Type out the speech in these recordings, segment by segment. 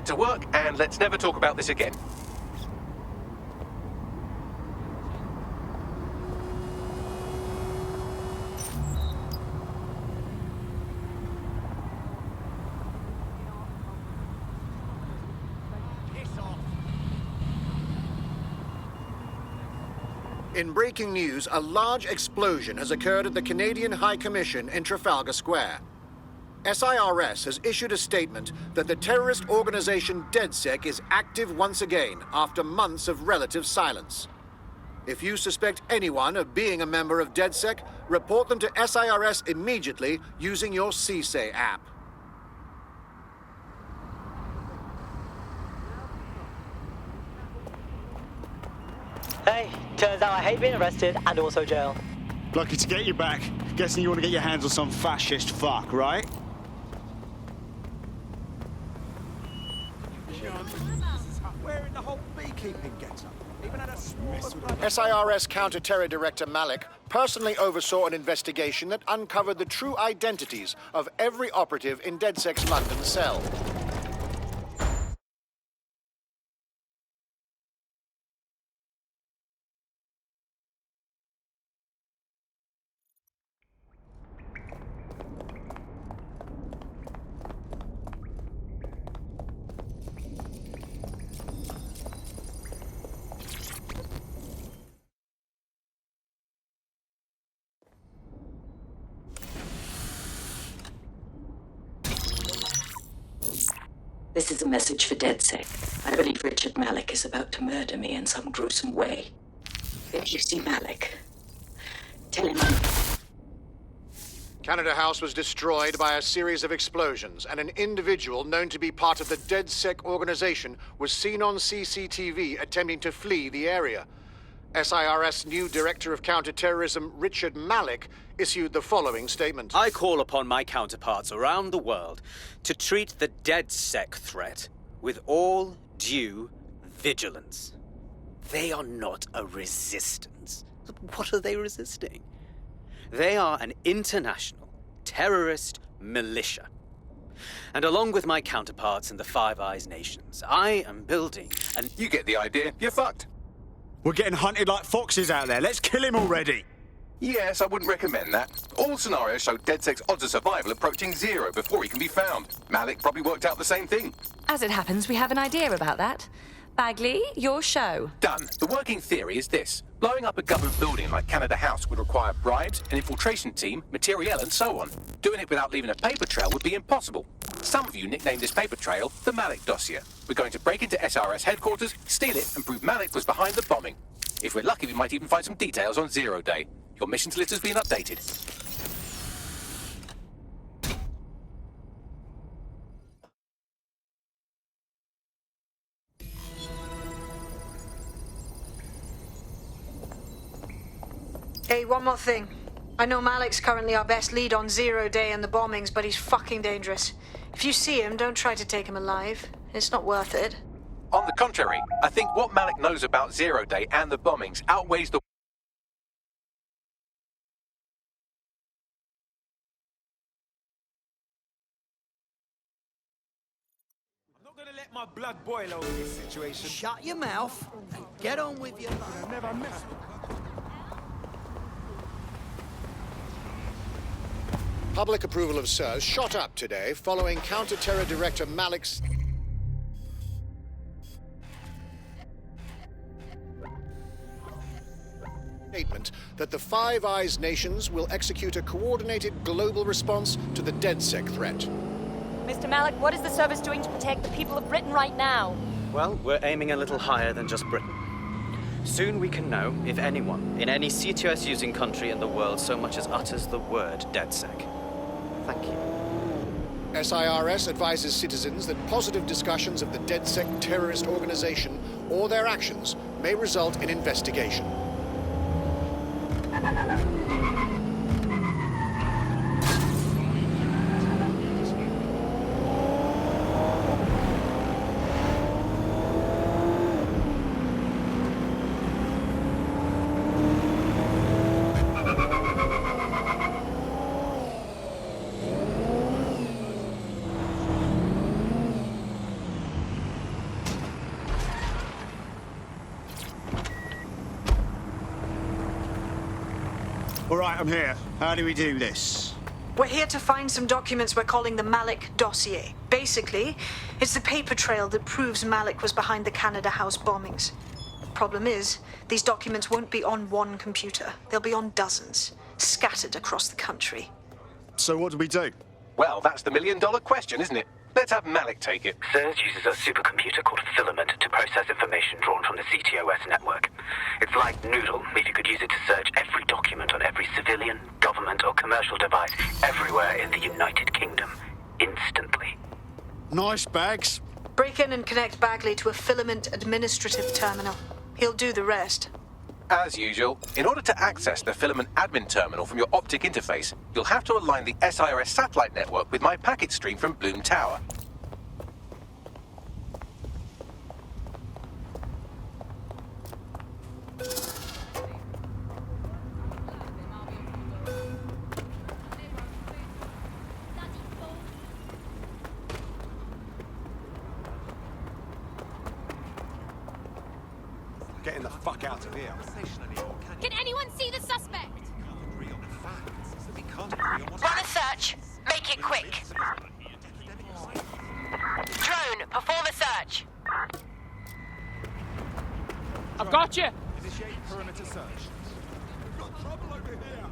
to work, and let's never talk about this again. In breaking news, a large explosion has occurred at the Canadian High Commission in Trafalgar Square. SIRS has issued a statement that the terrorist organization DedSec is active once again after months of relative silence. If you suspect anyone of being a member of DedSec, report them to SIRS immediately using your CSAY app. Hey, turns out I hate being arrested and also jail. Lucky to get you back. Guessing you want to get your hands on some fascist fuck, right? Where in the whole beekeeping gets up? Even at a small... SIRS Counter-Terror Director Malik personally oversaw an investigation that uncovered the true identities of every operative in DedSec's London cell. This is a message for DedSec. I believe Richard Malik is about to murder me in some gruesome way. If you see Malik, tell him Canada House was destroyed by a series of explosions, and an individual known to be part of the DedSec organization was seen on CCTV attempting to flee the area. SIRS new Director of Counterterrorism, Richard Malik, issued the following statement. I call upon my counterparts around the world to treat the DedSec threat with all due vigilance. They are not a resistance. What are they resisting? They are an international terrorist militia. And along with my counterparts in the Five Eyes nations, I am building an... You get the idea. You're fucked. We're getting hunted like foxes out there. Let's kill him already. Yes, I wouldn't recommend that. All scenarios show DedSec's odds of survival approaching 0 before he can be found. Malik probably worked out the same thing. As it happens, we have an idea about that. Bagley, your show. Done. The working theory is this. Blowing up a government building like Canada House would require bribes, an infiltration team, materiel, and so on. Doing it without leaving a paper trail would be impossible. Some of you nicknamed this paper trail the Malik dossier. We're going to break into SRS headquarters, steal it, and prove Malik was behind the bombing. If we're lucky, we might even find some details on Zero Day. Your missions list has been updated. Hey, one more thing. I know Malik's currently our best lead on Zero Day and the bombings, but he's fucking dangerous. If you see him, don't try to take him alive. It's not worth it. On the contrary, I think what Malik knows about Zero Day and the bombings outweighs the... I'm not gonna let my blood boil over this situation. Shut your mouth and get on with your life. I never miss. Public approval of SIRS shot up today following Counter-Terror Director Malik's statement that the Five Eyes nations will execute a coordinated global response to the DedSec threat. Mr. Malik, what is the service doing to protect the people of Britain right now? Well, we're aiming a little higher than just Britain. Soon we can know if anyone in any CTOS-using country in the world so much as utters the word DedSec. Thank you. SIRS advises citizens that positive discussions of the DedSec terrorist organization or their actions may result in investigation. All right, I'm here. How do we do this? We're here to find some documents we're calling the Malik dossier. Basically, it's the paper trail that proves Malik was behind the Canada House bombings. Problem is, these documents won't be on one computer. They'll be on dozens, scattered across the country. So what do we do? Well, that's the million-dollar question, isn't it? Let's have Malik take it. CERS uses a supercomputer called Filament to process information drawn from the CTOS network. It's like Noodle if you could use it to search every document on every civilian, government, or commercial device everywhere in the United Kingdom, instantly. Nice bags. Break in and connect Bagley to a Filament administrative terminal. He'll do the rest. As usual, in order to access the Filament admin terminal from your optic interface, you'll have to align the SIRS satellite network with my packet stream from Bloom Tower. Getting the fuck out of here. Can anyone see the suspect? Run a search. Make it quick. Drone, perform a search. I've got you. Initiate perimeter search. We've got trouble over here.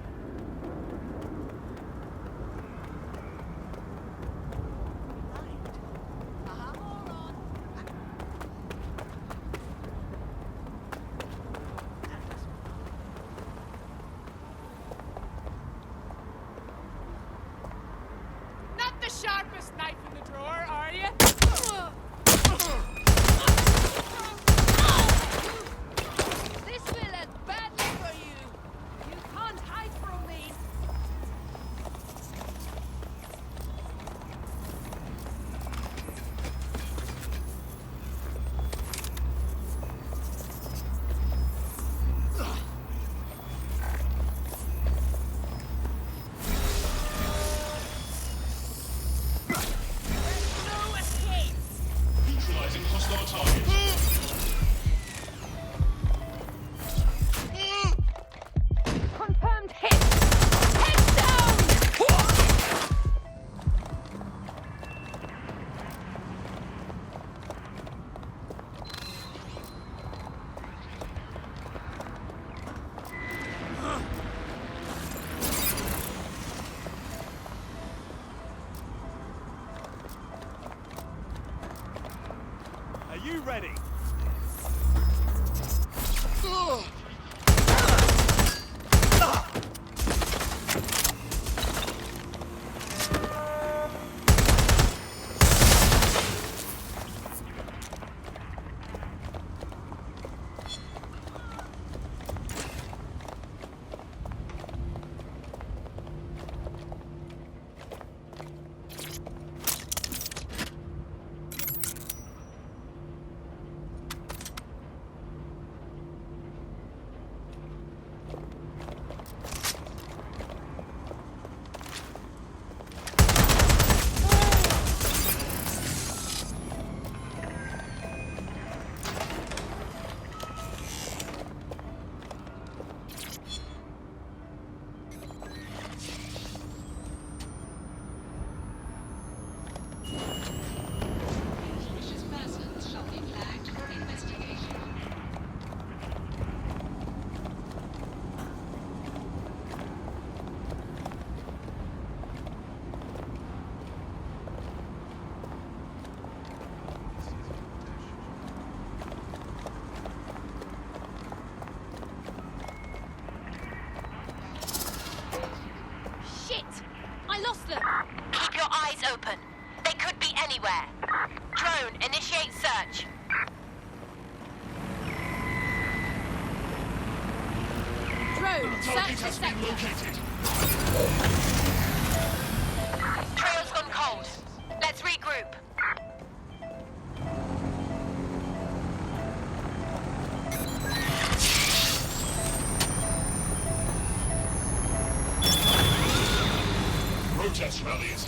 Not the sharpest knife in the drawer, are you? This will end badly for you. You can't hide from me. No escape. Neutralizing hostile targets. Confirmed hit. Head down. Are you ready? Shit! I lost them. Keep your eyes open. They could be anywhere. Drone, initiate search. Drone, search the sector. Trail's gone cold. Let's regroup. Protest rallies.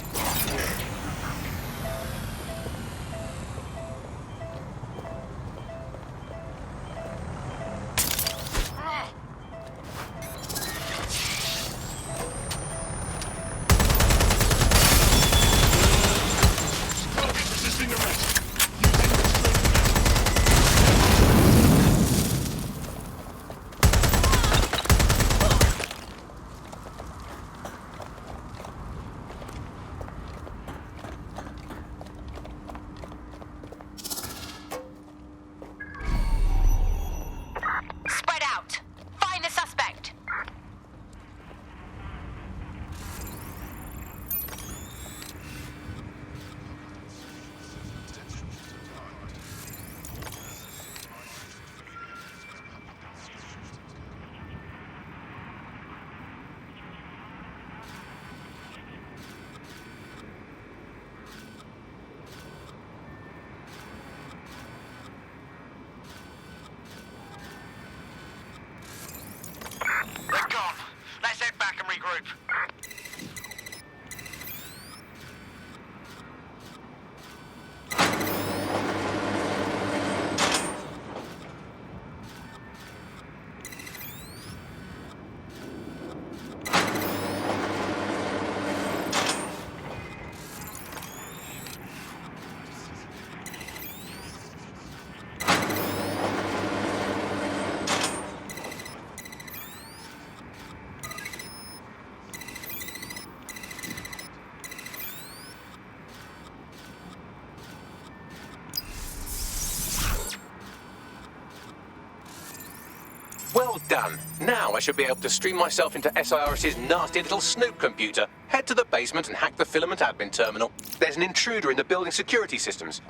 Well done. Now I should be able to stream myself into SIRS's nasty little snoop computer, head to the basement and hack the filament admin terminal. There's an intruder in the building security systems.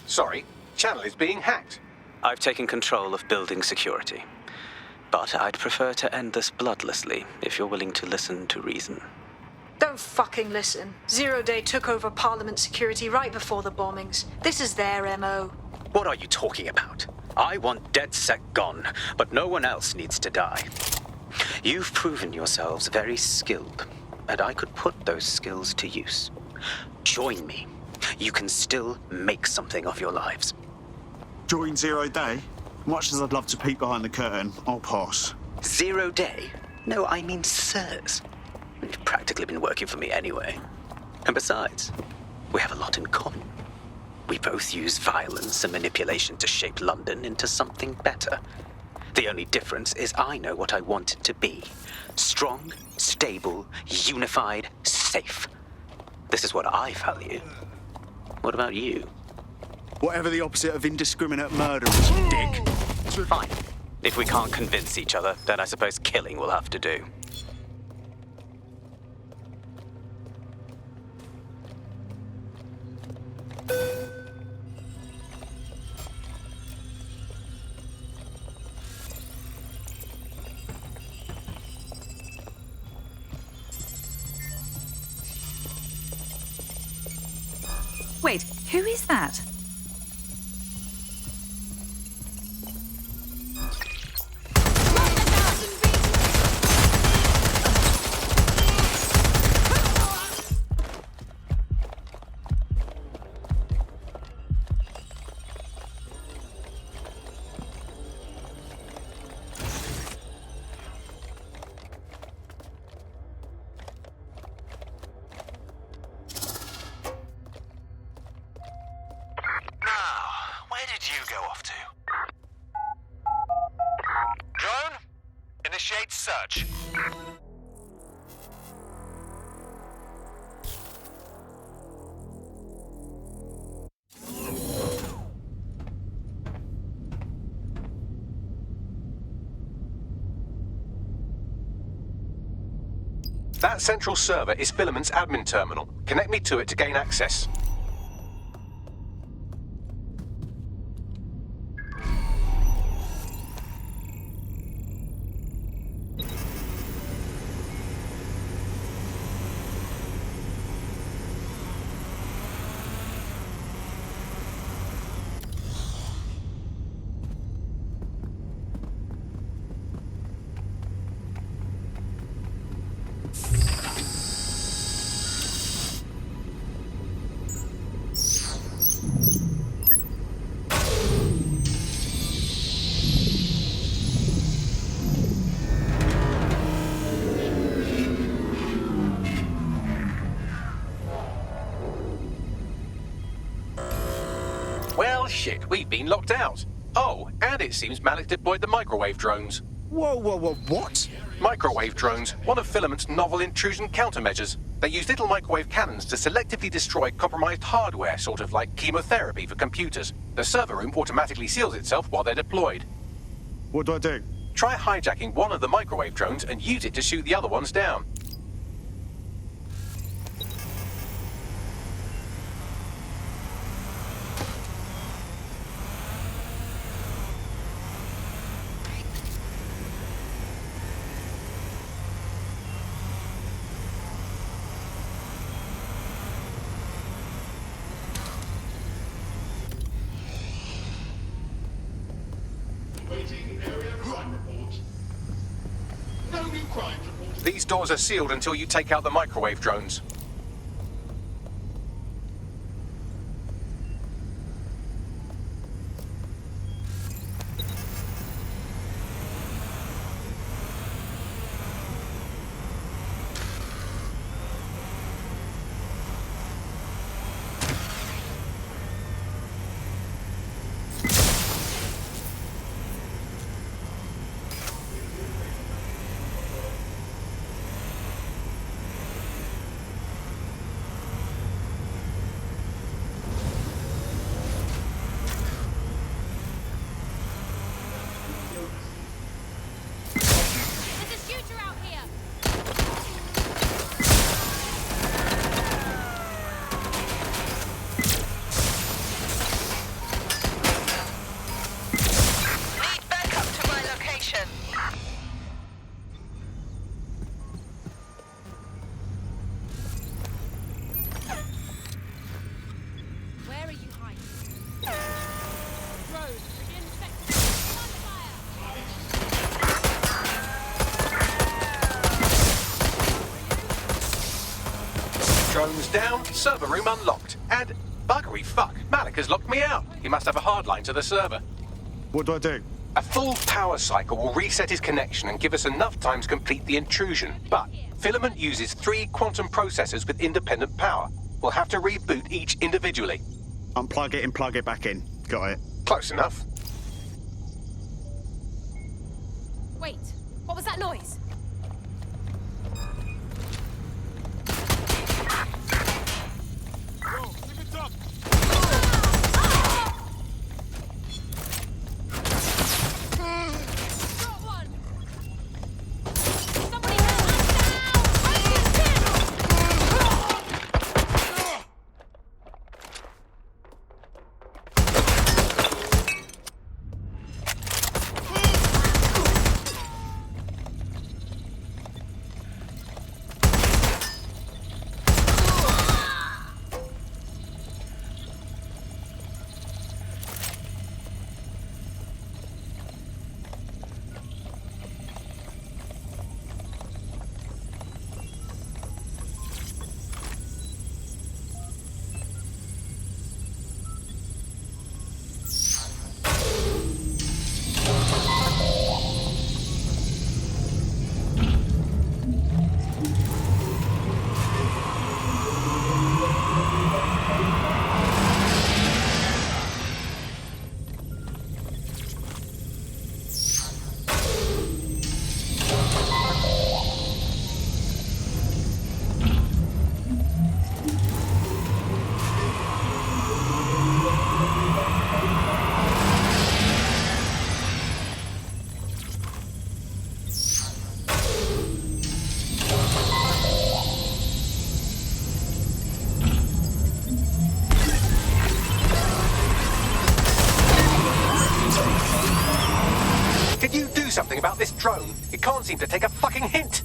Sorry, channel is being hacked. I've taken control of building security. But I'd prefer to end this bloodlessly, if you're willing to listen to reason. Don't fucking listen. Zero Day took over Parliament security right before the bombings. This is their MO. What are you talking about? I want DedSec gone, but no one else needs to die. You've proven yourselves very skilled, and I could put those skills to use. Join me. You can still make something of your lives. Join Zero Day? Much as I'd love to peek behind the curtain, I'll pass. 0 Day? No, I mean SIRS. You've practically been working for me anyway. And besides, we have a lot in common. We both use violence and manipulation to shape London into something better. The only difference is I know what I want it to be. Strong, stable, unified, safe. This is what I value. What about you? Whatever the opposite of indiscriminate murder is, dick. Fine. If we can't convince each other, then I suppose killing will have to do. Wait, who is that? Search. That central server is Filament's admin terminal. Connect me to it to gain access. Well, shit, we've been locked out. Oh, and it seems Malik deployed the microwave drones. Whoa, what? Microwave drones, one of Filament's novel intrusion countermeasures. They use little microwave cannons to selectively destroy compromised hardware, sort of like chemotherapy for computers. The server room automatically seals itself while they're deployed. What do I do? Try hijacking one of the microwave drones and use it to shoot the other ones down. These doors are sealed until you take out the microwave drones. down, server room unlocked. And buggery fuck, Malik has locked me out. He must have a hard line to the server. What do I do? A full power cycle will reset his connection and give us enough time to complete the intrusion. But Filament uses 3 quantum processors with independent power. We'll have to reboot each individually. Unplug it and plug it back in. Got it. Close enough. Wait, what was that noise? Something about this drone. It can't seem to take a fucking hint.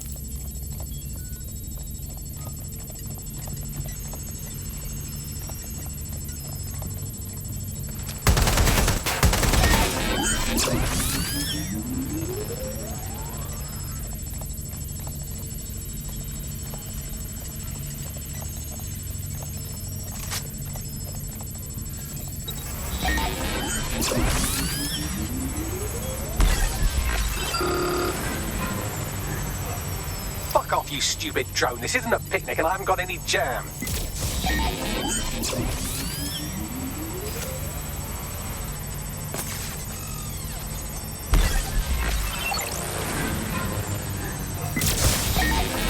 Fuck off, you stupid drone. This isn't a picnic and I haven't got any jam.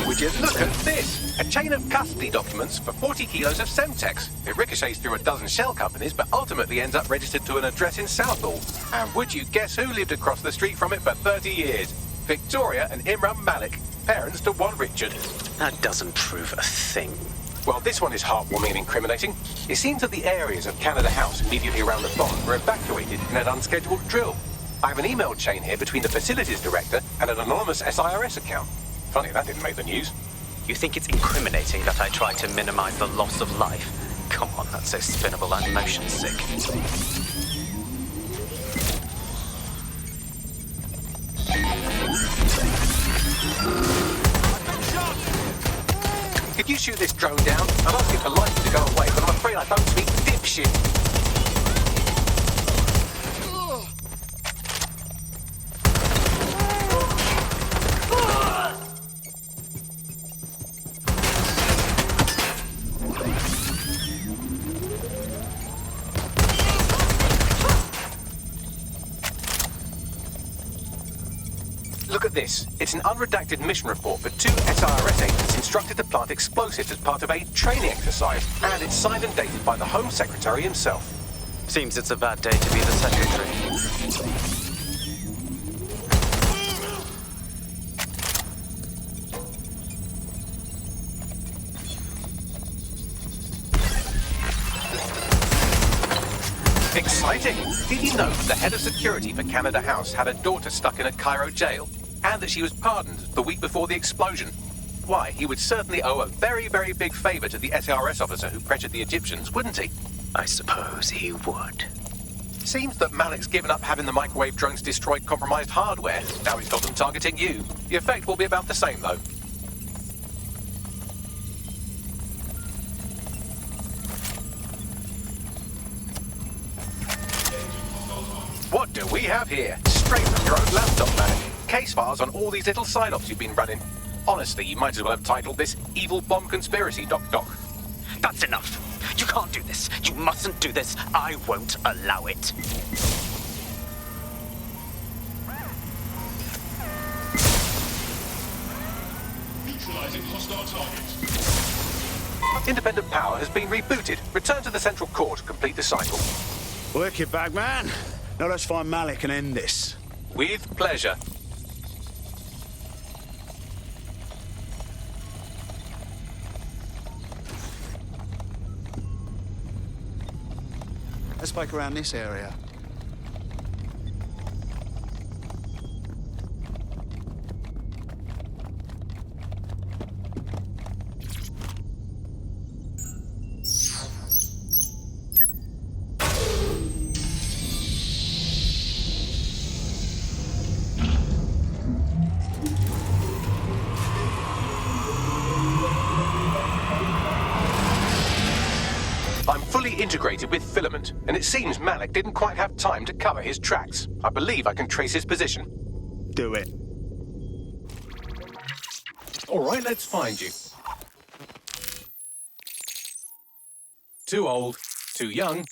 Would you look at this? A chain of custody documents for 40 kilos of Semtex. It ricochets through a dozen shell companies, but ultimately ends up registered to an address in Southall. And would you guess who lived across the street from it for 30 years? Victoria and Imran Malik, parents to one Richard. That doesn't prove a thing. Well, this one is heartwarming and incriminating. It seems that the areas of Canada House immediately around the bomb were evacuated in an unscheduled drill. I have an email chain here between the facilities director and an anonymous SIRS account. Funny that didn't make the news. You think it's incriminating that I try to minimize the loss of life? Come on, that's so spinnable and motion sick. Could you shoot this drone down? I'm asking for license to go away, but I'm afraid I don't speak dipshit. Look at this. It's an unredacted mission report for 2 SIRS agents instructed to plant explosives as part of a training exercise, and it's signed and dated by the Home Secretary himself. Seems it's a bad day to be the Secretary. Exciting! Did you know the head of security for Canada House had a daughter stuck in a Cairo jail? And that she was pardoned the week before the explosion? Why, he would certainly owe a very, very big favor to the SRS officer who pressured the Egyptians, wouldn't he? I suppose he would. Seems that Malik's given up having the microwave drones destroy compromised hardware. Now he's got them targeting you. The effect will be about the same, though. do we have here? Straight from your own laptop, man. Case files on all these little side-ops you've been running. Honestly, you might as well have titled this Evil Bomb Conspiracy, Doc. That's enough. You can't do this. You mustn't do this. I won't allow it. Neutralizing hostile target. Independent power has been rebooted. Return to the central core to complete the cycle. Wicked, Bagman. Now let's find Malik and end this. With pleasure. Let's bike around this area. I'm fully integrated with Filament, and it seems Malik didn't quite have time to cover his tracks. I believe I can trace his position. Do it. All right, let's find you. Too old, too young,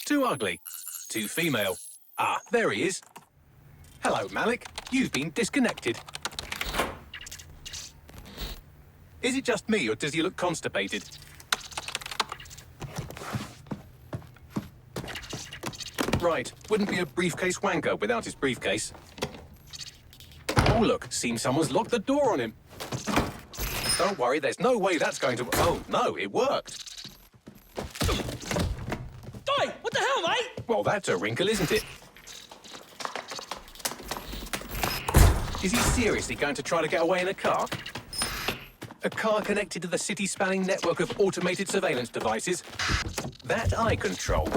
too ugly, too female. Ah, there he is. Hello, Malik. You've been disconnected. Is it just me, or does he look constipated? Right, wouldn't be a briefcase wanker without his briefcase. Oh, look, seems someone's locked the door on him. Don't worry, there's no way that's going to... Oh, no, it worked. Oi, what the hell, mate? Well, that's a wrinkle, isn't it? Is he seriously going to try to get away in a car? A car connected to the city-spanning network of automated surveillance devices? That I control.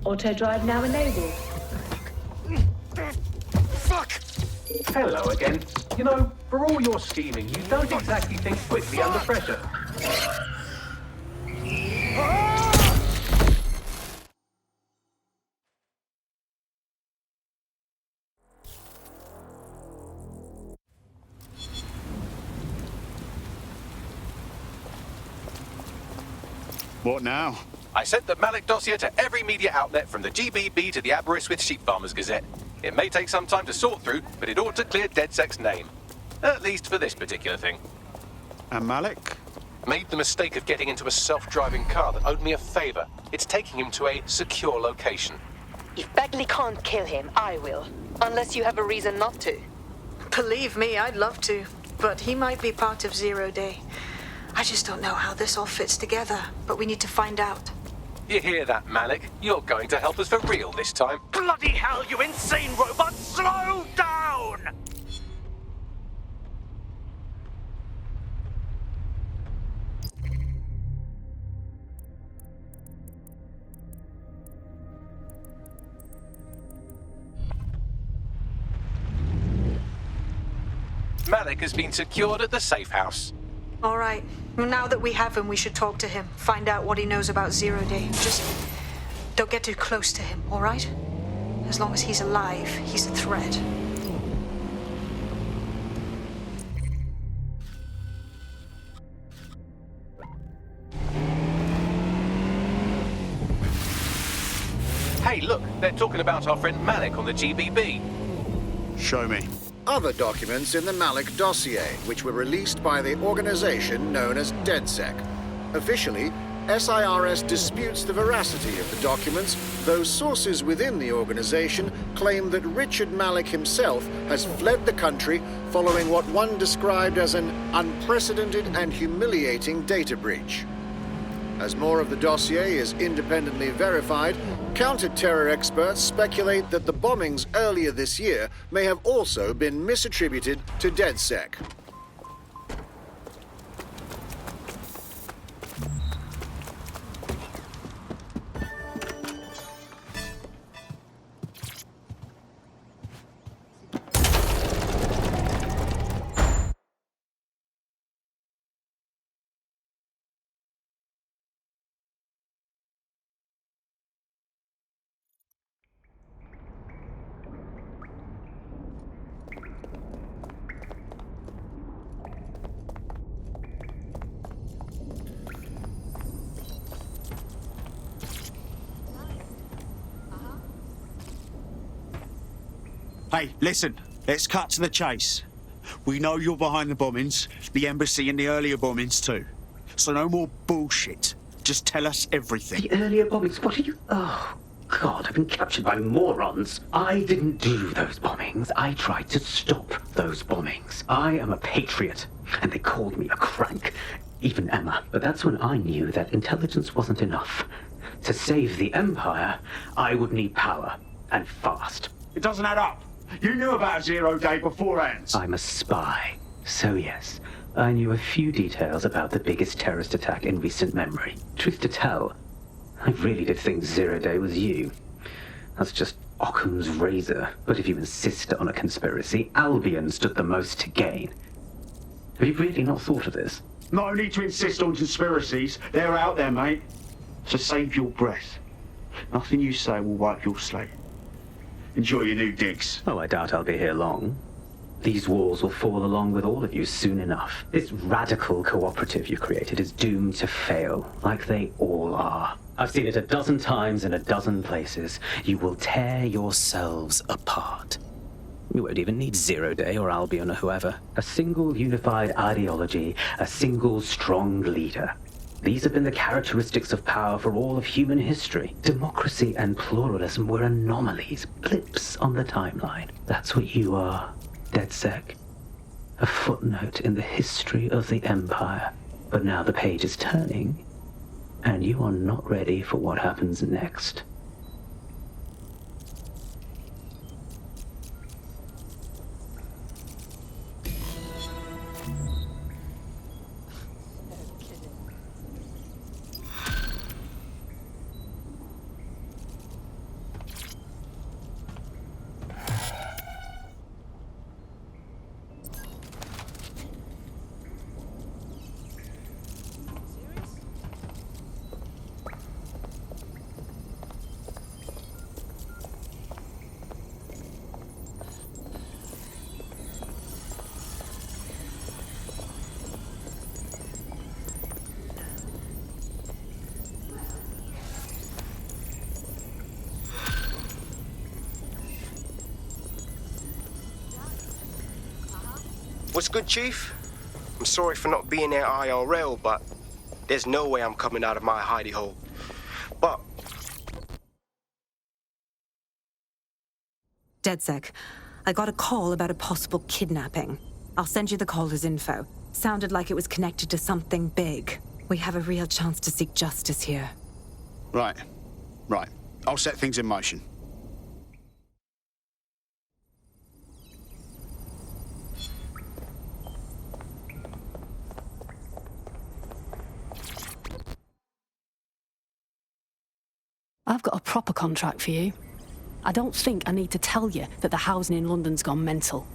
Auto drive now enabled. Fuck! Hello again. You know, for all your scheming, you don't exactly think quickly under pressure. What now? I sent the Malik dossier to every media outlet from the GBB to the Aberystwyth Sheep Farmers Gazette. It may take some time to sort through, but it ought to clear DedSec's name. At least for this particular thing. And Malik? Made the mistake of getting into a self-driving car that owed me a favor. It's taking him to a secure location. If Bagley can't kill him, I will. Unless you have a reason not to. Believe me, I'd love to. But he might be part of Zero Day. I just don't know how this all fits together, but we need to find out. You hear that, Malik? You're going to help us for real this time. Bloody hell, you insane robot! Slow down! Malik has been secured at the safe house. All right. Now that we have him, we should talk to him. Find out what he knows about Zero Day. Just don't get too close to him, all right? As long as he's alive, he's a threat. Hey, look, they're talking about our friend Malik on the GBB. Show me. Other documents in the Malik dossier, which were released by the organization known as DedSec. Officially, SIRS disputes the veracity of the documents, though sources within the organization claim that Richard Malik himself has fled the country following what one described as an unprecedented and humiliating data breach. As more of the dossier is independently verified, counter-terror experts speculate that the bombings earlier this year may have also been misattributed to DedSec. Hey, listen, let's cut to the chase. We know you're behind the bombings, the embassy and the earlier bombings too. So no more bullshit. Just tell us everything. The earlier bombings? What are you... Oh, God, I've been captured by morons. I didn't do those bombings. I tried to stop those bombings. I am a patriot, and they called me a crank. Even Emma. But that's when I knew that intelligence wasn't enough. To save the Empire, I would need power, and fast. It doesn't add up. You knew about Zero Day beforehand. I'm a spy. So yes, I knew a few details about the biggest terrorist attack in recent memory. Truth to tell, I really did think Zero Day was you. That's just Occam's razor. But if you insist on a conspiracy, Albion stood the most to gain. Have you really not thought of this? No need to insist on conspiracies. They're out there, mate. So save your breath. Nothing you say will wipe your slate. Enjoy your new digs. Oh, I doubt I'll be here long. These walls will fall along with all of you soon enough. This radical cooperative you've created is doomed to fail, like they all are. I've seen it a dozen times in a dozen places. You will tear yourselves apart. We won't even need Zero Day or Albion or whoever. A single unified ideology, a single strong leader. These have been the characteristics of power for all of human history. Democracy and pluralism were anomalies, blips on the timeline. That's what you are, DedSec. A footnote in the history of the Empire. But now the page is turning, and you are not ready for what happens next. What's good, Chief? I'm sorry for not being there IRL, but there's no way I'm coming out of my hidey hole. But... DedSec, I got a call about a possible kidnapping. I'll send you the caller's info. Sounded like it was connected to something big. We have a real chance to seek justice here. Right. I'll set things in motion. I've got a proper contract for you. I don't think I need to tell you that the housing in London's gone mental.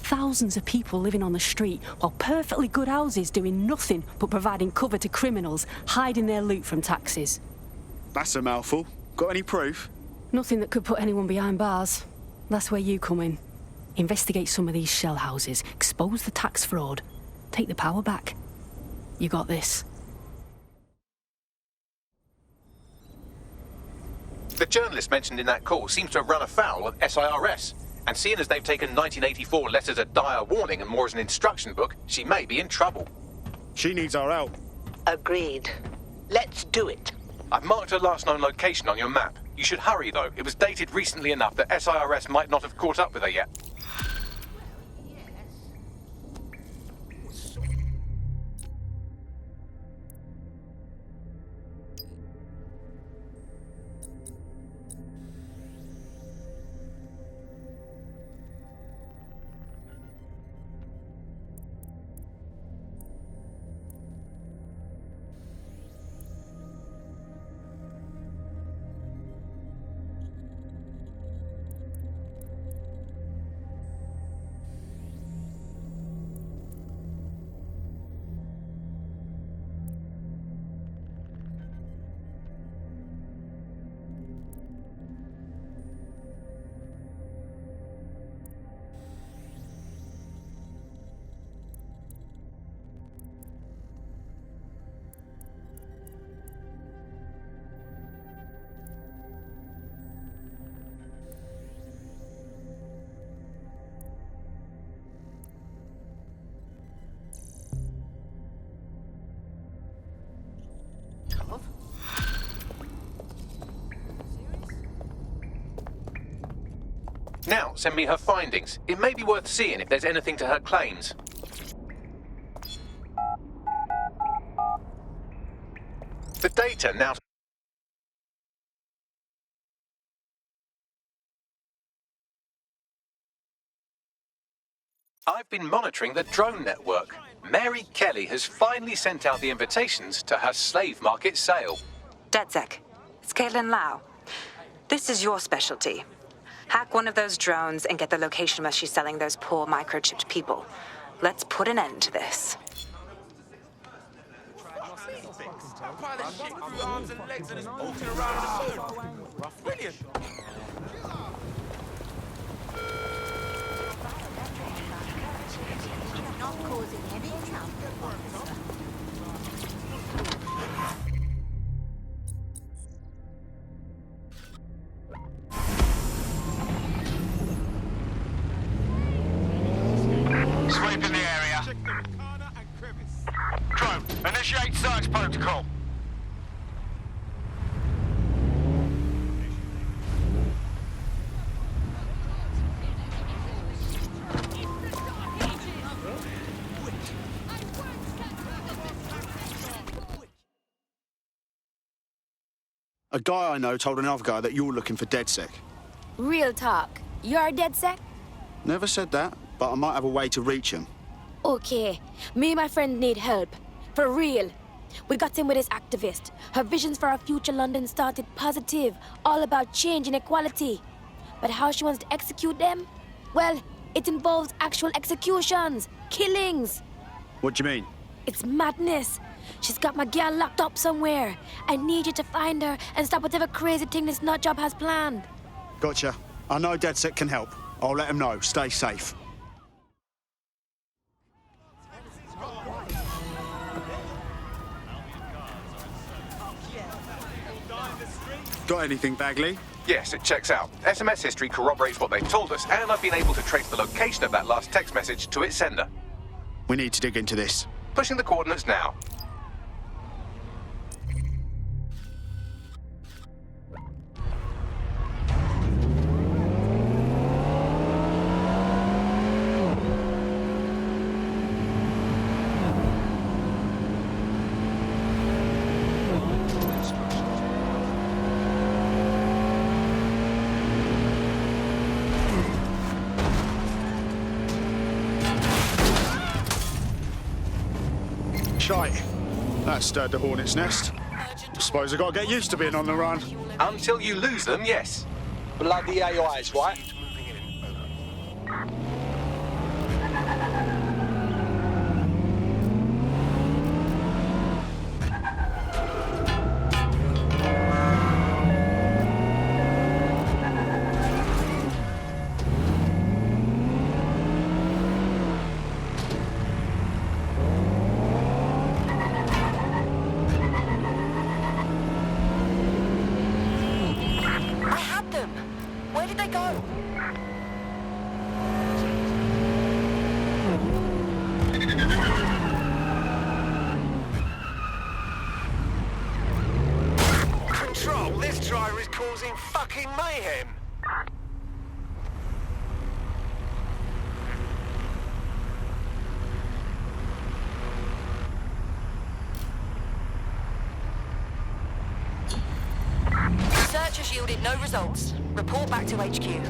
Thousands of people living on the street, while perfectly good houses doing nothing but providing cover to criminals, hiding their loot from taxes. That's a mouthful. Got any proof? Nothing that could put anyone behind bars. That's where you come in. Investigate some of these shell houses, expose the tax fraud, take the power back. You got this. The journalist mentioned in that call seems to have run afoul of SIRS. And seeing as they've taken 1984 less as a dire warning and more as an instruction book, she may be in trouble. She needs our help. Agreed. Let's do it. I've marked her last known location on your map. You should hurry, though. It was dated recently enough that SIRS might not have caught up with her yet. Now, send me her findings. It may be worth seeing if there's anything to her claims. The data now... I've been monitoring the drone network. Mary Kelly has finally sent out the invitations to her slave market sale. DedSec, it's Caitlin Lau. This is your specialty. Hack one of those drones and get the location where she's selling those poor microchipped people. Let's put an end to this. Brilliant. Not causing any trouble. Sweep in the area. Drone, initiate search protocol. A guy I know told another guy that you're looking for DedSec. Real talk. You're DedSec? Never said that, but I might have a way to reach him. Okay. Me and my friend need help. For real. We got in with this activist. Her visions for our future London started positive, all about change and equality. But how she wants to execute them? Well, it involves actual executions, killings. What do you mean? It's madness. She's got my gal locked up somewhere. I need you to find her and stop whatever crazy thing this nutjob has planned. Gotcha. I know DedSec can help. I'll let him know. Stay safe. Got anything, Bagley? Yes, it checks out. SMS history corroborates what they've told us, and I've been able to trace the location of that last text message to its sender. We need to dig into this. Pushing the coordinates now. Shite. That stirred the hornet's nest. Suppose I gotta get used to being on the run. Until you lose them, yes. Bloody AIs, right? Control, this driver is causing fucking mayhem. Search has yielded no results. Report back to HQ.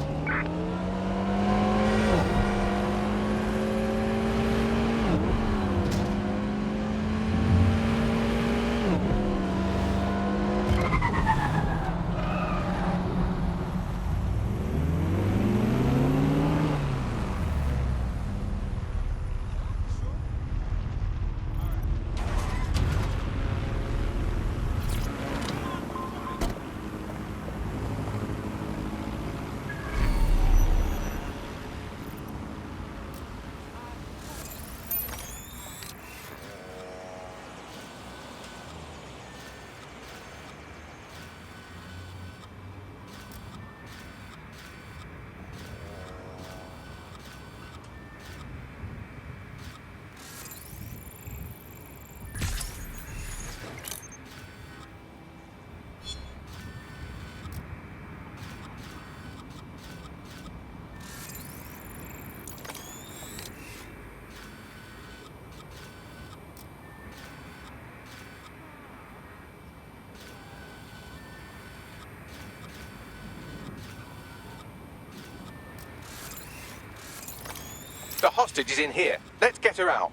The hostage is in here. Let's get her out.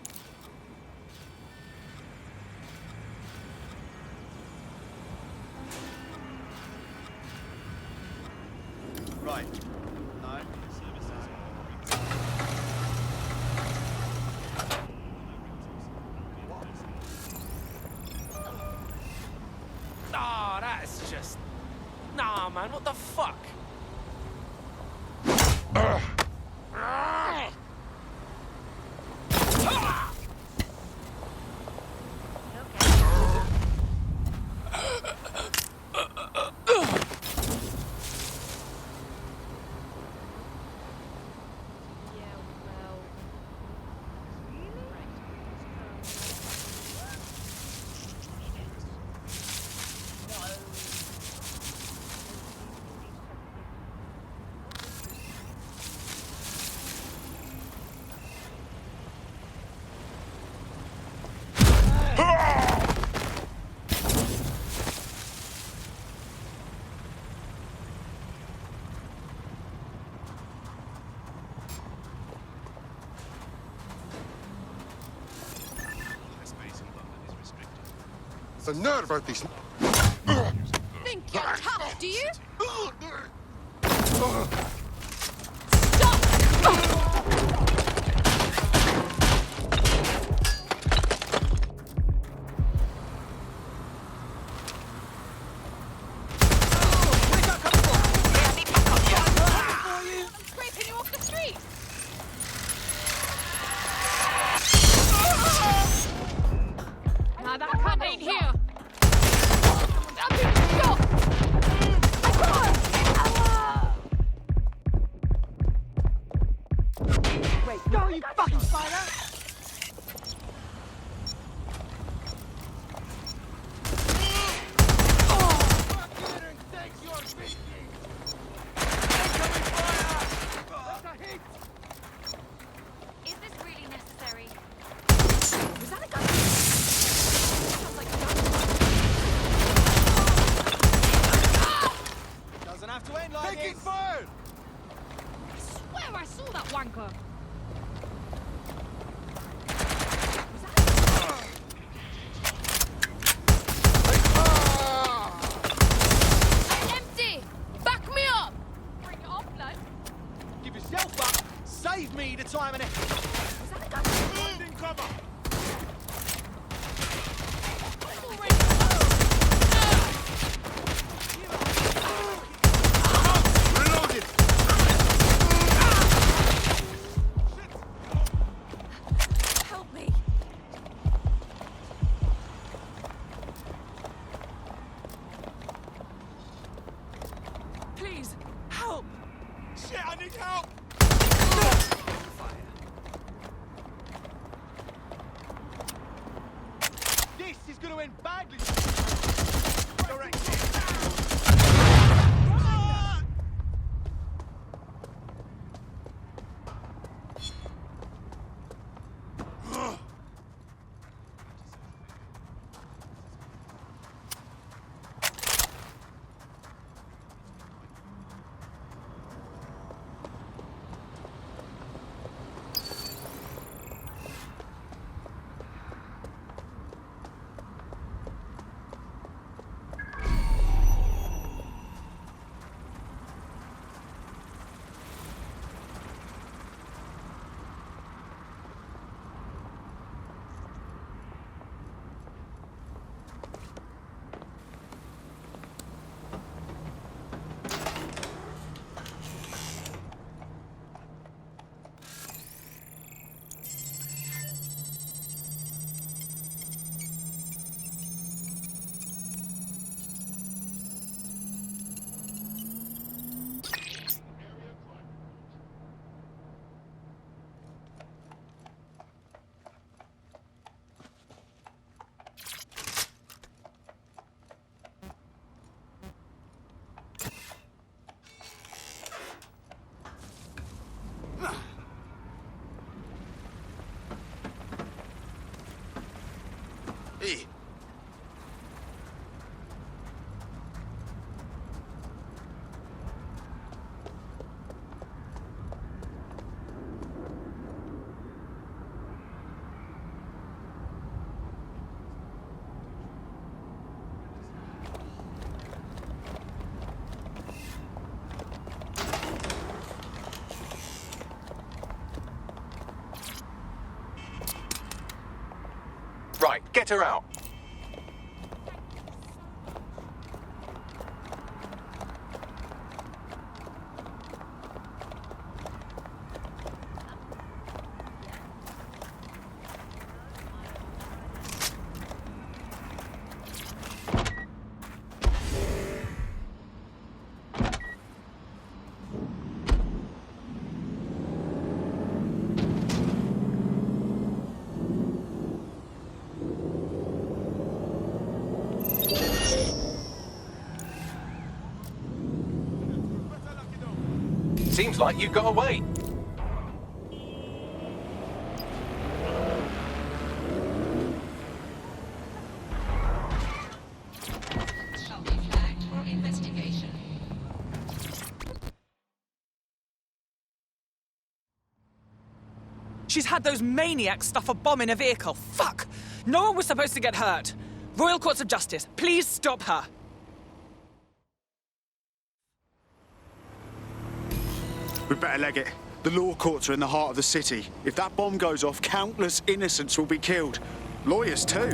Right. No. Ah, that's just... Nah, man, what the fuck? The nerve of these... Think you're tough, do you? I'm scraping you off the street. Now that cunt ain't here. I'm being shot. Wait, no, you fucking spider! Is this really necessary? Was that a gun? Doesn't have to end like this. Fire! I swear I saw that wanker. Empty! Back me up! Bring it on, blood. Give yourself up. Save me the time and effort. Was that a gun? In cover. Reloaded! Help me. Please, help! Shit, I need help! This is going to end badly. Right, get her out. Seems like you got away. She's had those maniacs stuff a bomb in a vehicle. Fuck! No one was supposed to get hurt. Royal Courts of Justice, please stop her. We'd better leg it. The law courts are in the heart of the city. If that bomb goes off, countless innocents will be killed. Lawyers too.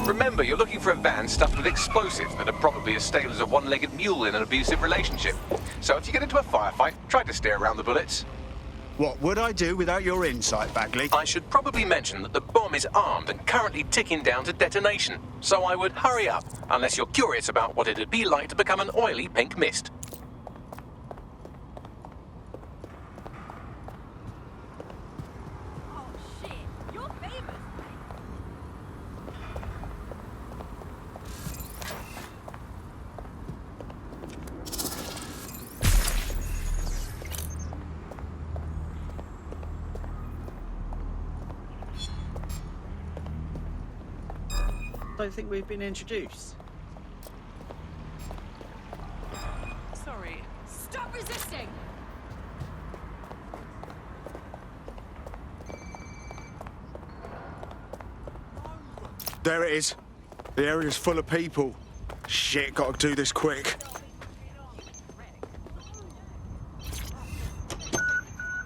Remember, you're looking for a van stuffed with explosives that are probably as stale as a one-legged mule in an abusive relationship. So if you get into a firefight, try to steer around the bullets. What would I do without your insight, Bagley? I should probably mention that the bomb is armed and currently ticking down to detonation. So I would hurry up, unless you're curious about what it'd be like to become an oily pink mist. I don't think we've been introduced. Sorry. Stop resisting! There it is. The area's full of people. Shit, gotta do this quick.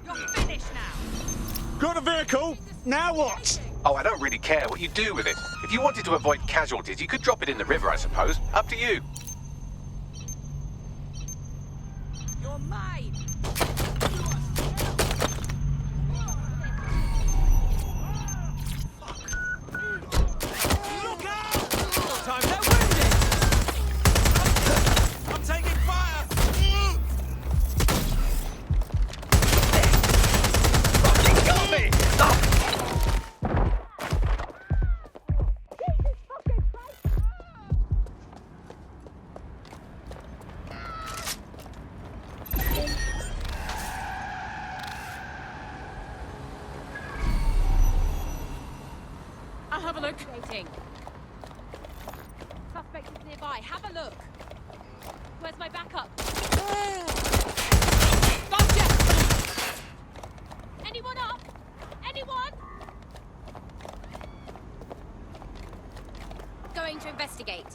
You're finished now! Got a vehicle? Now what? Oh, I don't really care what you do with it. If you wanted to avoid casualties, you could drop it in the river, I suppose. Up to you. You're mine! Look out! Time they're wounded! I'm taking fire! Fucking got me! Oh. I'll have a look. Suspect is nearby. Have a look. Where's my backup? Gotcha! Anyone up? Anyone? Going to investigate.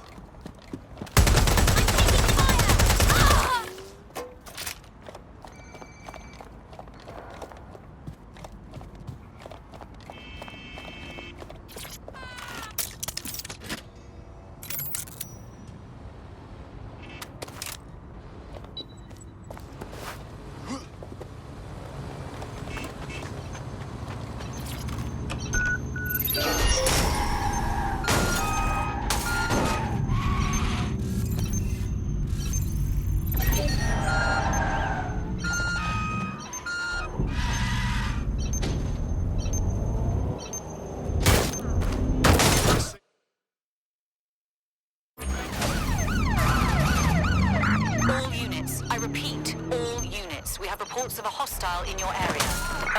Reports of a hostile in your area.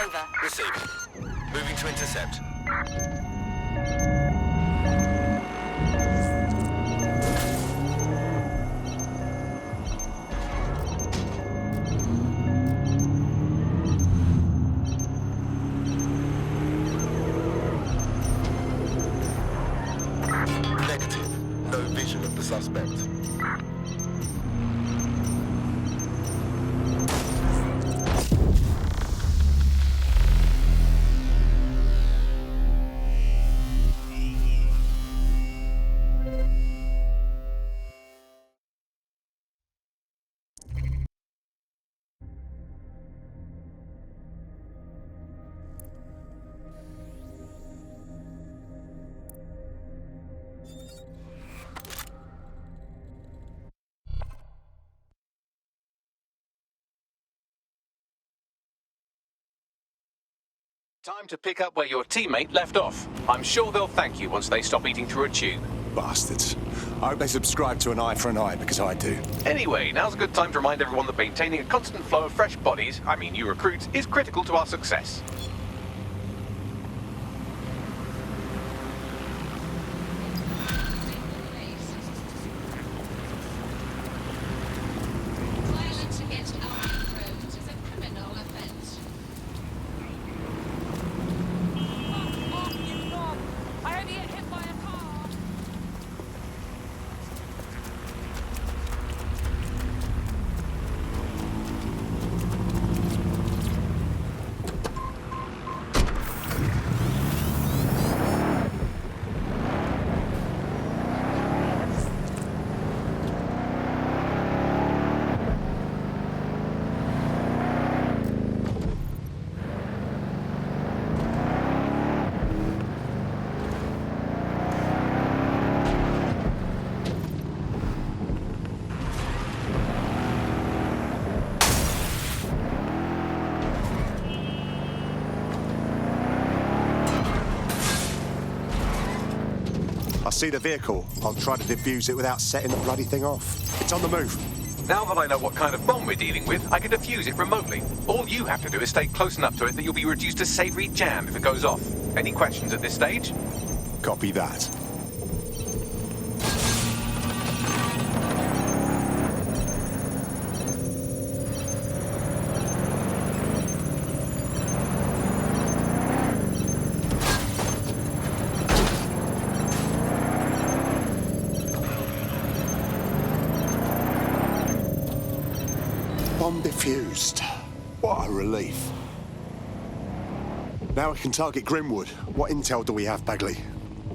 Over. Received. Moving to intercept. Negative. No vision of the suspect. Time to pick up where your teammate left off. I'm sure they'll thank you once they stop eating through a tube. Bastards. I hope they subscribe to an eye for an eye, because I do. Anyway, now's a good time to remind everyone that maintaining a constant flow of fresh bodies, I mean you recruits, is critical to our success. Violence against armed roads is a criminal offense. I only get hit by a car. I see the vehicle. I'll try to defuse it without setting the bloody thing off. It's on the move. Now that I know what kind of bomb we're dealing with, I can defuse it remotely. All you have to do is stay close enough to it that you'll be reduced to savory jam if it goes off. Any questions at this stage? Copy that. Bomb defused. What a relief. Now we can target Grimwood. What intel do we have, Bagley?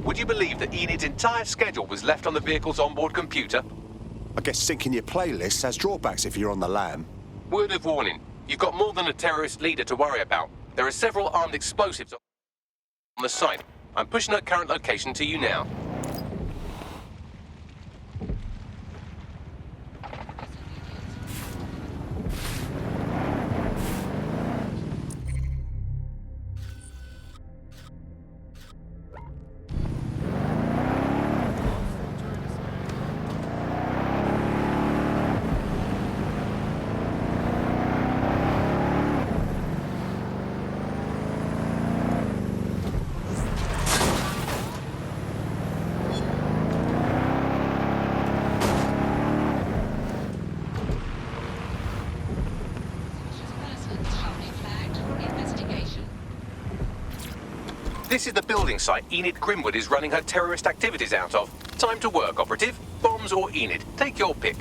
Would you believe that Enid's entire schedule was left on the vehicle's onboard computer? I guess syncing your playlists has drawbacks if you're on the lam. Word of warning, you've got more than a terrorist leader to worry about. There are several armed explosives on the site. I'm pushing her current location to you now. This is the building site Enid Grimwood is running her terrorist activities out of. Time to work, operative. Bombs or Enid. Take your pick.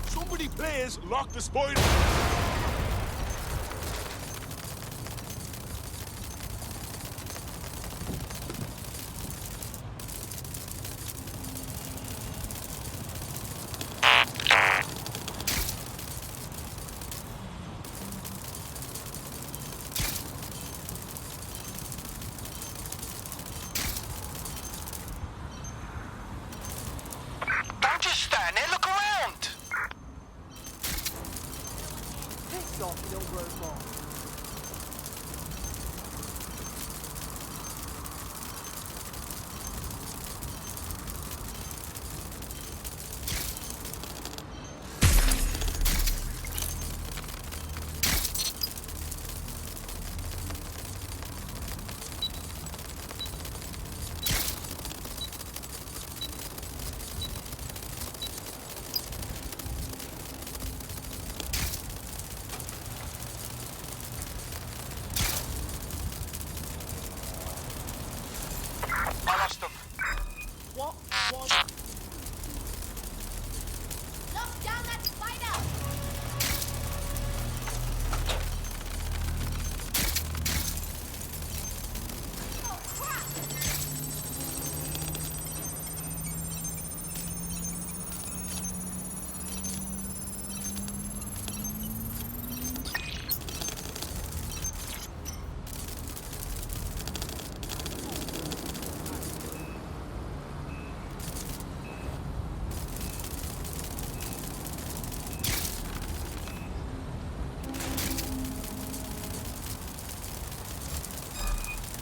Somebody please lock the spider. Don't just stand there, look around! Piss off, you don't grow more. I lost them. What was... Look down that spider! Oh, crap!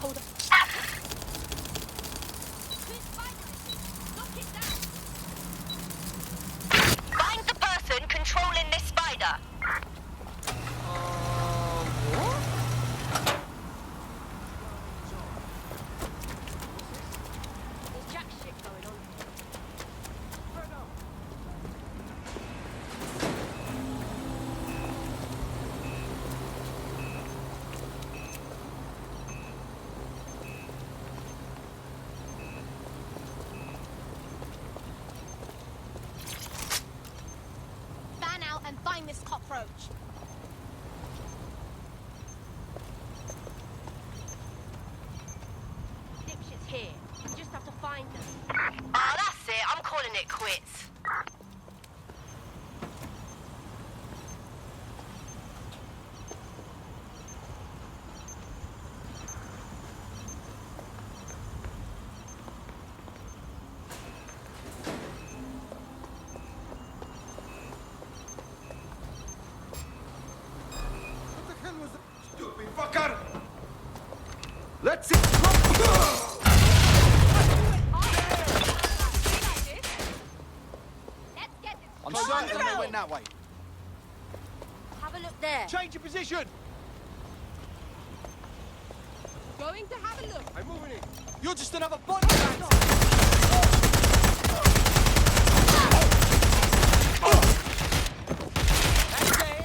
Hold up. Find the person controlling this spider. There's jack shit going on. Fan out and find this cockroach. Dipshit's here. You just have to find them. Ah, that's it. I'm calling it quits. What the hell was that? Stupid fucker! Let's see. I'm certain they went that way. Have a look there. Change your position! Going to have a look. I'm moving in. You're just another body bag.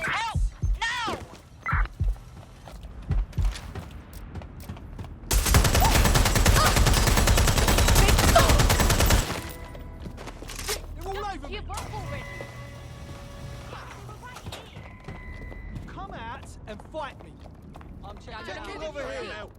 Help! Now! They're all over me. Give up already. Come out and fight me. I'm checking Get out. over here now.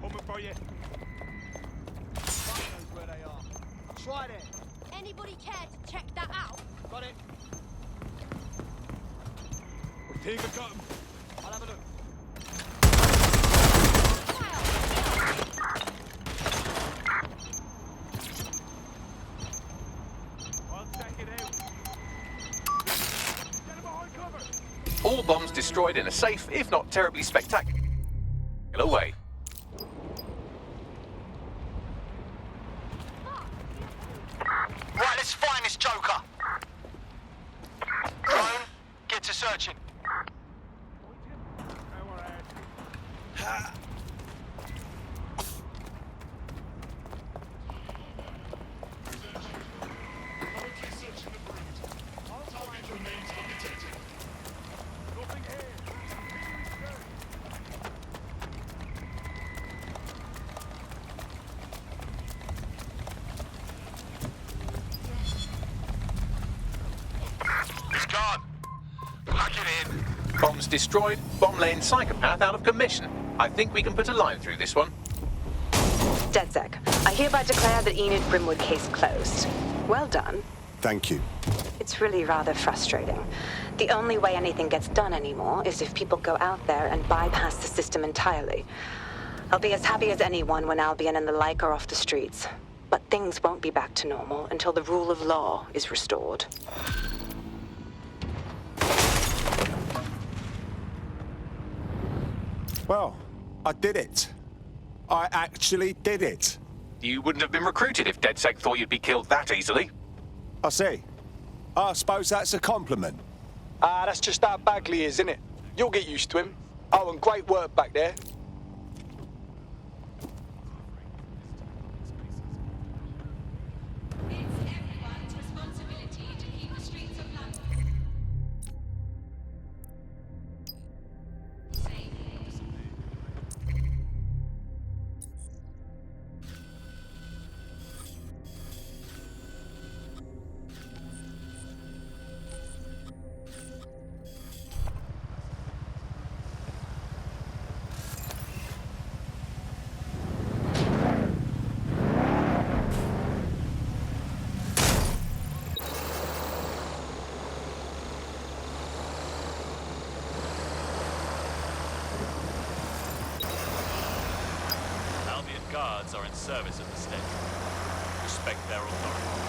Coming for you. God knows where they are. Try there. Anybody care to check that out? Got it. We think I got him. I'll have a look. I'll check it out. Get him behind cover. All bombs destroyed in a safe, if not terribly spectacular way. Right, let's find this joker. Drone, get to searching. He's gone. Lock it in. Bombs destroyed, bomb-laying psychopath out of commission. I think we can put a line through this one. DedSec, I hereby declare the Enid Brimwood case closed. Well done. Thank you. It's really rather frustrating. The only way anything gets done anymore is if people go out there and bypass the system entirely. I'll be as happy as anyone when Albion and the like are off the streets. But things won't be back to normal until the rule of law is restored. Well, I did it. I actually did it. You wouldn't have been recruited if DedSec thought you'd be killed that easily. I see. I suppose that's a compliment. Ah, that's just how Bagley is, isn't it? You'll get used to him. Oh, and great work back there. Guards are in service at the station. Respect their authority.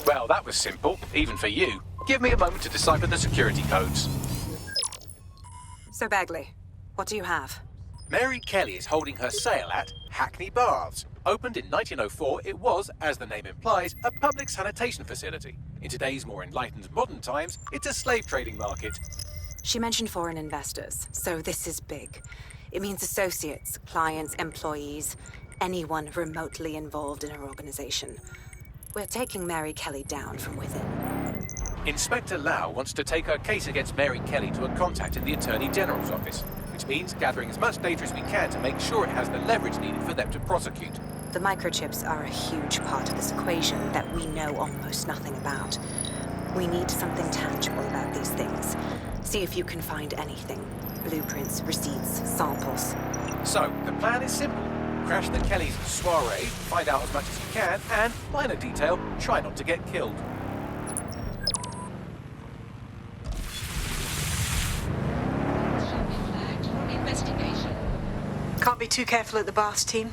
Well, that was simple, even for you. Give me a moment to decipher the security codes. So, Bagley, what do you have? Mary Kelly is holding her sale at Hackney Baths. Opened in 1904, it was, as the name implies, a public sanitation facility. In today's more enlightened modern times, it's a slave trading market. She mentioned foreign investors, so this is big. It means associates, clients, employees, anyone remotely involved in her organization. We're taking Mary Kelly down from within. Inspector Lau wants to take her case against Mary Kelly to a contact in the Attorney General's office, which means gathering as much data as we can to make sure it has the leverage needed for them to prosecute. The microchips are a huge part of this equation that we know almost nothing about. We need something tangible about these things. See if you can find anything. Blueprints, receipts, samples. So, the plan is simple. Crash the Kelly's soiree, find out as much as you can, and, minor detail, try not to get killed. Can't be too careful at the baths, team.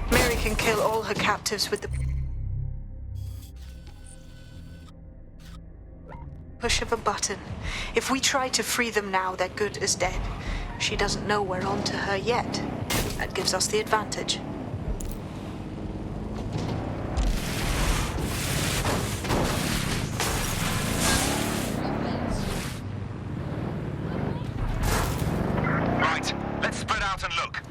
Mary can kill all her captives with the push of a button. If we try to free them now, they're good as dead. She doesn't know we're on to her yet. That gives us the advantage. Right, let's spread out and look.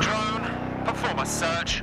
Drone, perform a search.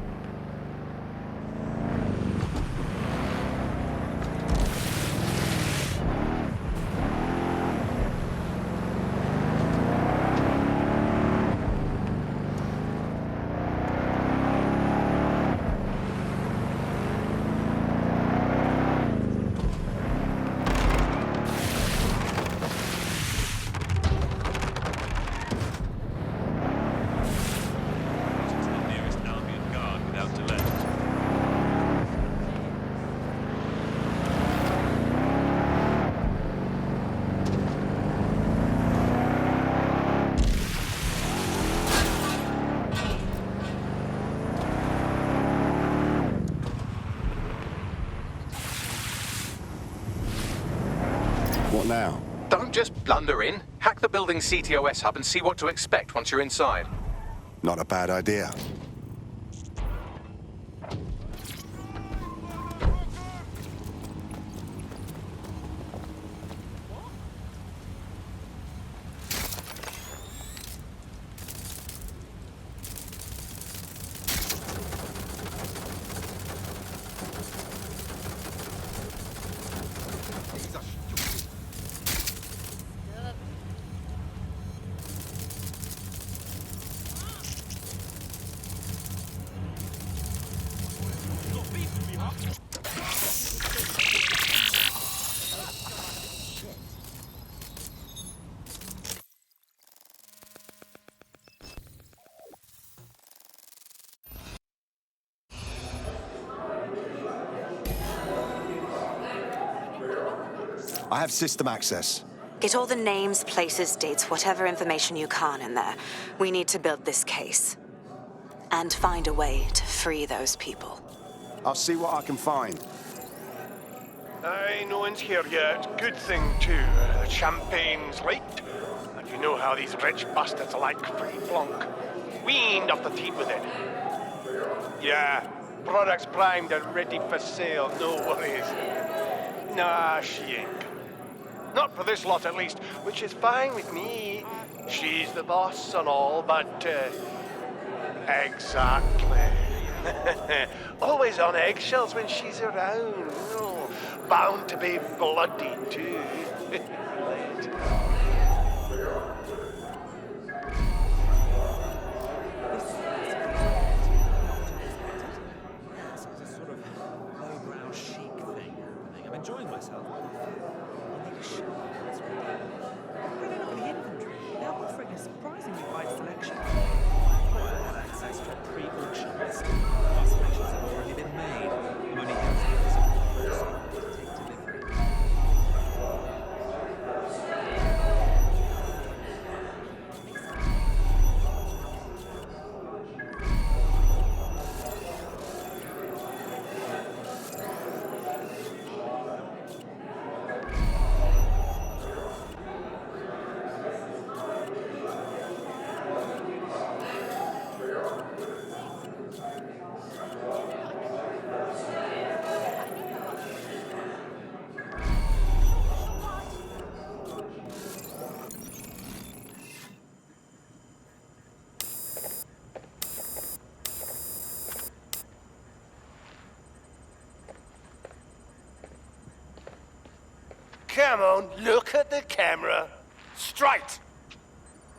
What now? Don't just blunder in. Hack the building's CTOS hub and see what to expect once you're inside. Not a bad idea. I have system access. Get all the names, places, dates, whatever information you can in there. We need to build this case. And find a way to free those people. I'll see what I can find. Aye, no one's here yet. Good thing, too. The champagne's leaked. And you know how these rich bastards like free flunk. We ain't off the team with it. Yeah, products primed and ready for sale, no worries. Nah, she ain't. Not for this lot, at least, which is fine with me. She's the boss and all, but, exactly. Always on eggshells when she's around. No, bound to be bloody, too. Enjoying myself. I need a show. They don't have any inventory. They're offering a surprisingly wide selection. I thought I had access to a pre-auction list. Our selections have already been made. I'm only here to get some to take delivery. Come on, look at the camera. Straight.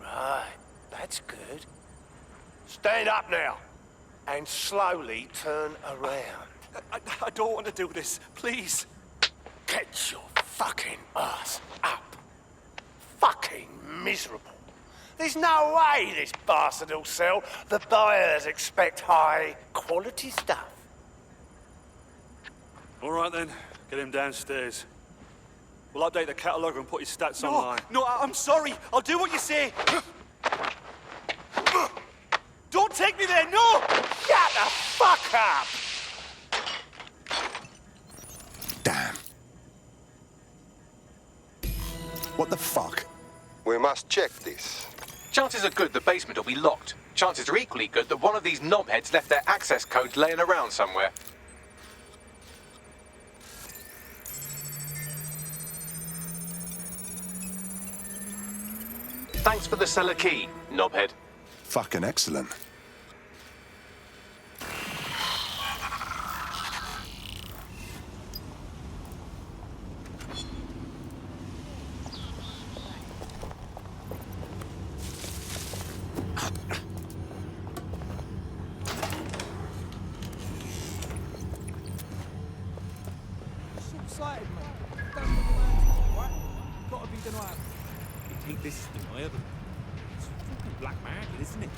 Right, that's good. Stand up now. And slowly turn around. I don't want to do this. Please. Get your fucking ass up. Fucking miserable. There's no way this bastard will sell. The buyers expect high quality stuff. All right then, get him downstairs. We'll update the catalogue and put his stats online. No, I'm sorry. I'll do what you say. Don't take me there, no! Shut the fuck up! Damn. What the fuck? We must check this. Chances are good the basement will be locked. Chances are equally good that one of these knobheads left their access codes laying around somewhere. Thanks for the cellar key, knobhead. Fucking excellent. Excited, man. Don't look around, right? Gotta be denied. You think this is deniable? It's fucking black market, isn't it?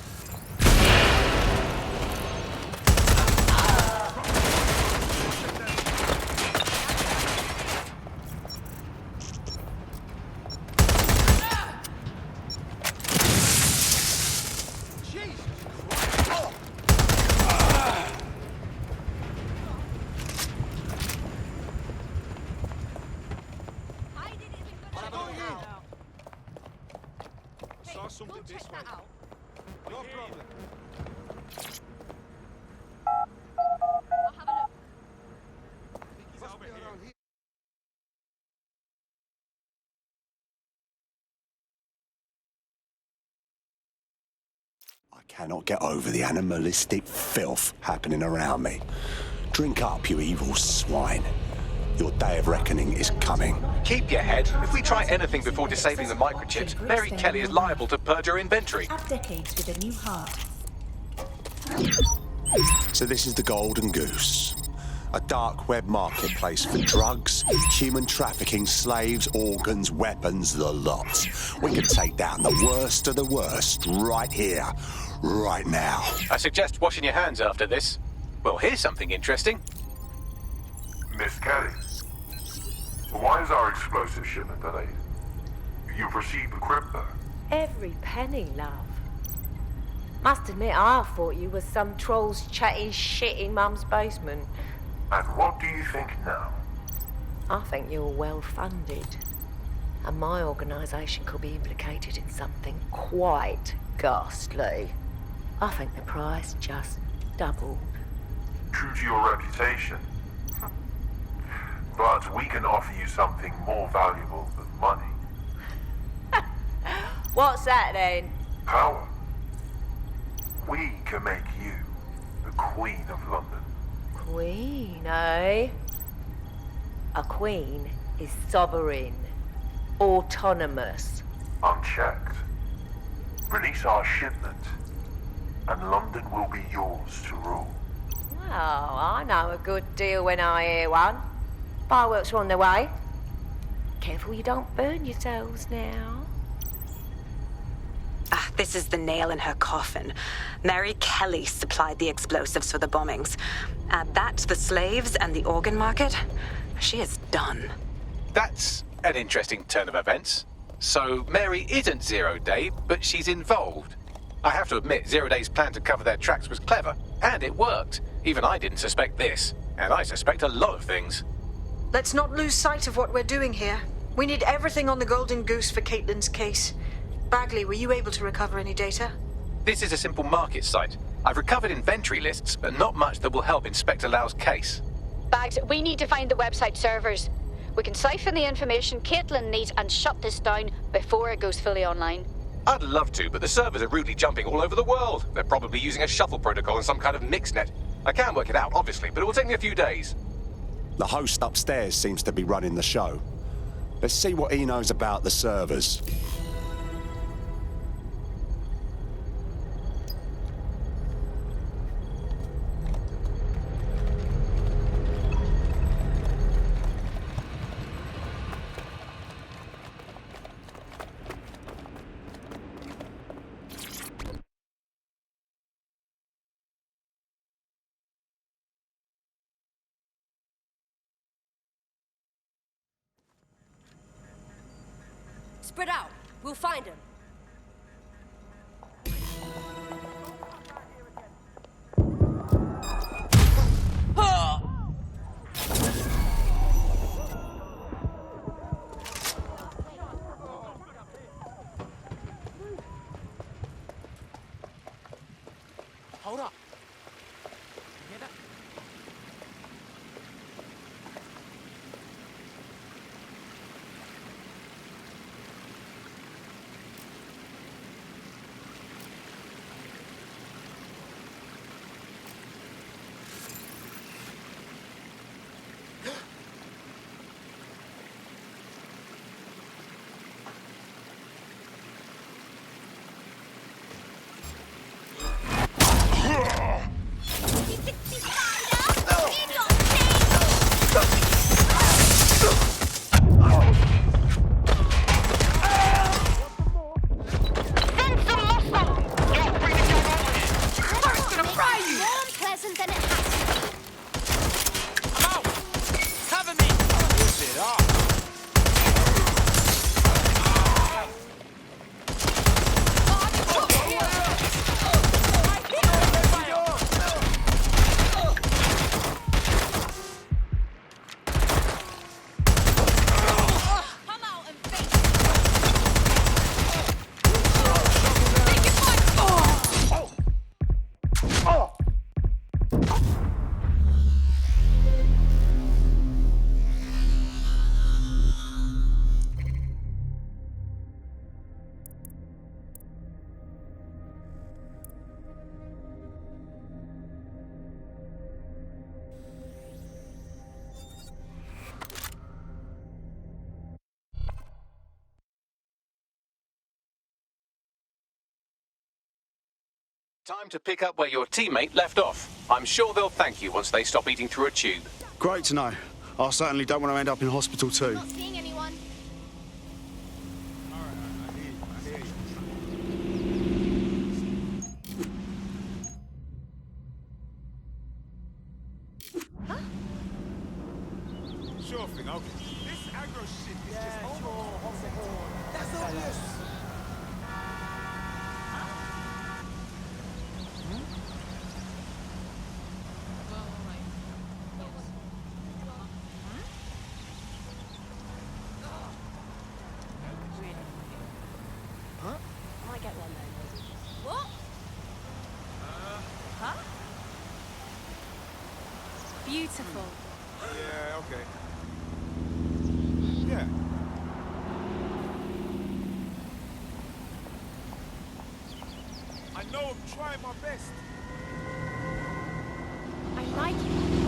Something this way. No problem. I'll have a look. He's over here. I cannot get over the animalistic filth happening around me. Drink up, you evil swine. Your day of reckoning is coming. Keep your head. If we try anything before disabling the microchips, Mary Kelly is liable to purge her inventory. Add decades with a new heart. So this is the Golden Goose. A dark web marketplace for drugs, human trafficking, slaves, organs, weapons, the lot. We can take down the worst of the worst right here, right now. I suggest washing your hands after this. Well, here's something interesting. Miss Kelly, why is our explosive shipment delayed? You've received the crypto. Every penny, love. Must admit, I thought you were some trolls chatting shit in Mum's basement. And what do you think now? I think you're well funded. And my organisation could be implicated in something quite ghastly. I think the price just doubled. True to your reputation. But we can offer you something more valuable than money. What's that then? Power. We can make you the Queen of London. Queen, eh? A queen is sovereign, autonomous. Unchecked. Release our shipment, and London will be yours to rule. Well, I know a good deal when I hear one. Fireworks are on their way. Careful you don't burn yourselves now. Ah, this is the nail in her coffin. Mary Kelly supplied the explosives for the bombings. Add that to the slaves and the organ market, she is done. That's an interesting turn of events. So Mary isn't Zero Day, but she's involved. I have to admit, Zero Day's plan to cover their tracks was clever, and it worked. Even I didn't suspect this, and I suspect a lot of things. Let's not lose sight of what we're doing here. We need everything on the Golden Goose for Caitlin's case. Bagley, were you able to recover any data? This is a simple market site. I've recovered inventory lists, but not much that will help Inspector Lau's case. Bags, we need to find the website servers. We can siphon the information Caitlin needs and shut this down before it goes fully online. I'd love to, but the servers are rudely jumping all over the world. They're probably using a shuffle protocol and some kind of mixnet. I can work it out, obviously, but it will take me a few days. The host upstairs seems to be running the show. Let's see what he knows about the servers. Spread out. We'll find him. Hold up. Time to pick up where your teammate left off. I'm sure they'll thank you once they stop eating through a tube. Great to know. I certainly don't want to end up in hospital too. Not seeing anyone. Sure thing, okay. This aggro shit is just That's obvious. Might get one though. What? Huh? Beautiful. Yeah, okay. Yeah. I know I'm trying my best. I like it.